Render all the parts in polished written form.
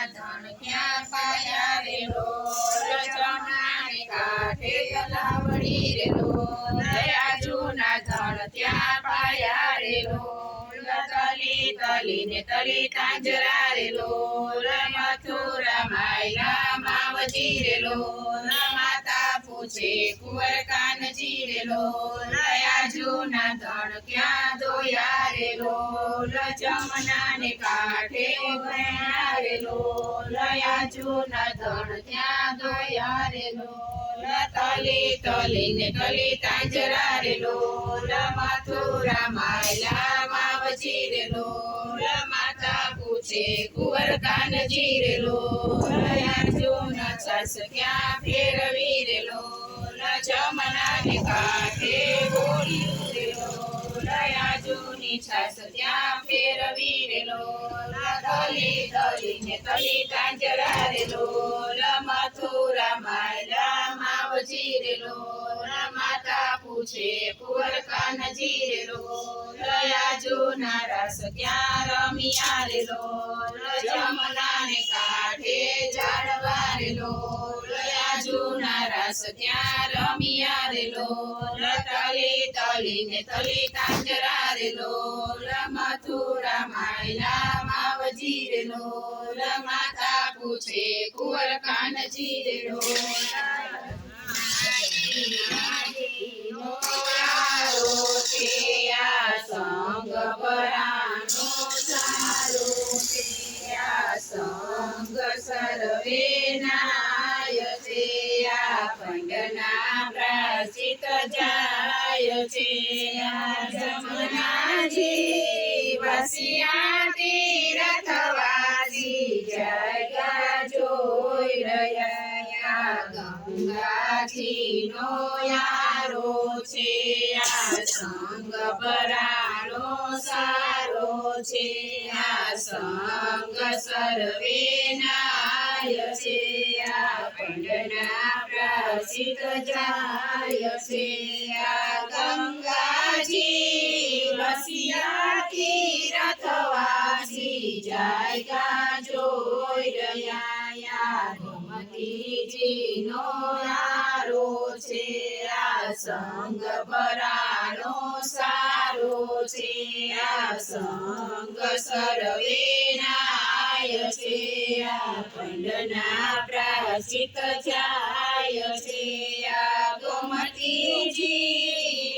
ધન ક્યાં પાયા રે લોલ જમનાને કાંઠે તલાવડી રે લોલ આજુના ધન ત્યાં પાયા રે લોલ તલી તલી ને તલી તાંજરા રે લોલ મથુરા માયલા માવજી રે લોલ માતા પૂછે કુંવર કાનજી રે લોલ આજુના ધન ક્યાં ધોયા રે લોલ જમના ને કાંઠે ભણ્યા રે લોલ આજુના ધન ત્યાં ધોયા રે લોલ તલી તલી ને તલી તાંજરા રે લોલ મથુરા માયલા માવજી રે લોલ માતા પૂછે કુંવર કાનજી રે લોલ આજુના છાસ ક્યાં ફેરવી રે લોલ જમના ને કાંઠે બોલ્યું રે લોલ આજુની છાસ ત્યાં ફેરવી રે લોલ તલી તલી ને તલી તાંજરા રે લોલ મથુરા માયલા માવજી રે લોલ માતા પૂછે કુંવર કાનજી રે લોલ આજુના રસ ક્યાં રમ્યા રે લોલ જમના ને કાંઠે ઝાડવા રે લોલ આજુના રસ ત્યાં રમ્યા રે લોલ તલી તલી ને તલી તાંજરા રે લોલ મથુરા માયલા માવજી રે લોલ માતા પૂછે કુંવર કાનજી રે લોલ સંગ પરાનો સારો સંગ સર્વે નાય છે આ પંડના પ્રાચિત જાય છે જમનાજી વસિયા તીરથવાસી જગા જોઈ રહ્યા ગંગાજી નો યારો છે આ સંગ પરાનો સારો છે આ સંગ સર્વે નાય છે આ પંડના પ્રસિદ્ધ જાય છે આ ગંગાજી વસિયા તીરથવાસી જાયગા જોઈ રહ્યા ગોમતીજી નો યારો છે આ સંગ પરાનો સારો છે આ સંગ સર્વે નાય છે આ પંડના પ્રાચિત જાય છે આ ગોમતીજી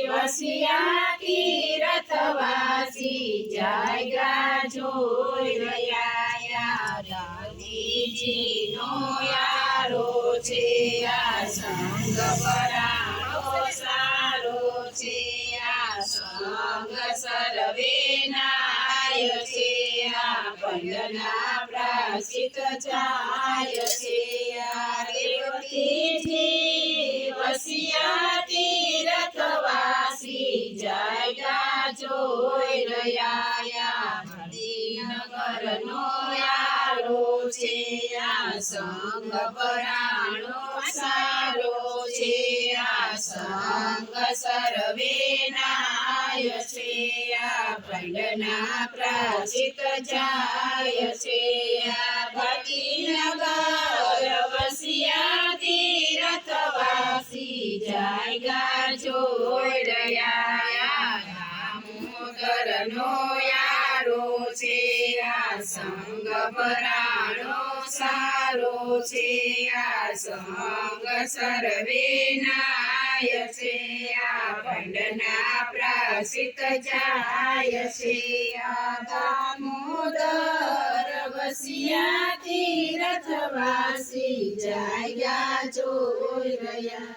વસિયા તીરથવાસી જાયગા જોઈ રહ્યા ગાંધીજી નો યારો છે આ સંગ પરાનો સારો છે આ સંગ સર્વે નાય છે આ પંડના પ્રાચિત જાય છે આ રેવતીજી વસિયા તીરથવાસી જાયગા જોઈ રહ્યા ગાંધીનગર નો યારો છે આ સંગ પરાનો સારો છે આ સંગ સર્વે નાય છે આ પંડના પ્રાચિત જાય છે આ ગાંધીનગર વસિયા તીરથવાસી જાયગા જોઈ રહ્યા દામોદર નો યારો છે આ સંગ પરાનો સારો છે આ સંગ સર્વે નાય છે આ પંડના પ્રાચિત જાય છે આ દામોદર વસિયા તીરથવાસી જાયગા જોઈ રહ્યા